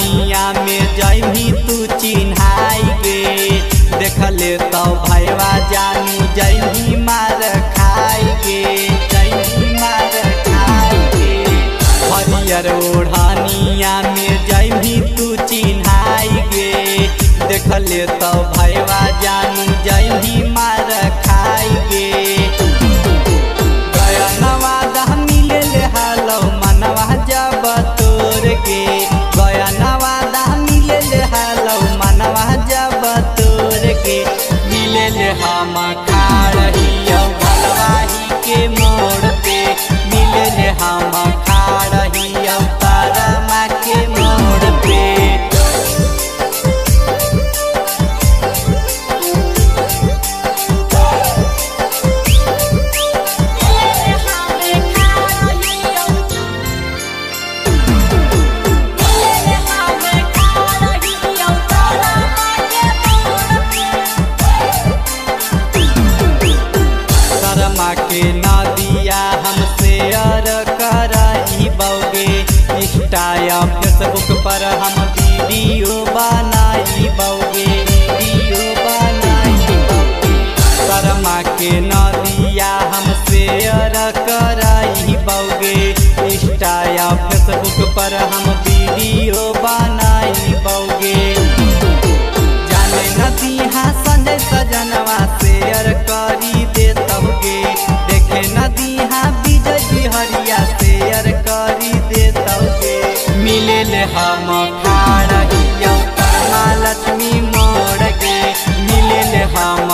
ओढ़निया में जैमी तू चिन्हाई गे। देख ले तो भैया जानू जैमी मार खाई गे, जैमी मार खाई गे। हरियर ओढ़निया में जैमी तू चिन्हाई गे। देख ले तो भैया जानू जैमी मार खाई गे। गयनवा दह मिले ले हालो मनवा जब तोर गे। गयनवा दह मिले ले हालो मनवा जब तोर गे। मिले ले हम खाड़ियो भलवाही के मोड़ पे। मिले ले हम खाड़ियो तारमा के मोड़ पे। के नदिया हमसे अर कराई बौगे। इंस्टा या फेसबुक पर हम वीडियो बनाई बौगे, वीडियो बनाई बौगे। शर्मा के नदिया हमसे अर कराई बौगे। इंस्टा या फेसबुक पर हम वीडियो बनाई बौगे। जाने नदी हाँ संजय सजनवा शेयर करी देतौगे। देखे नदी हाँ विजय बिहरिया शेयर करी देतौगे। मिले ले हम खाड़ियो महालक्ष्मी मोड़ गे। मिले ले हम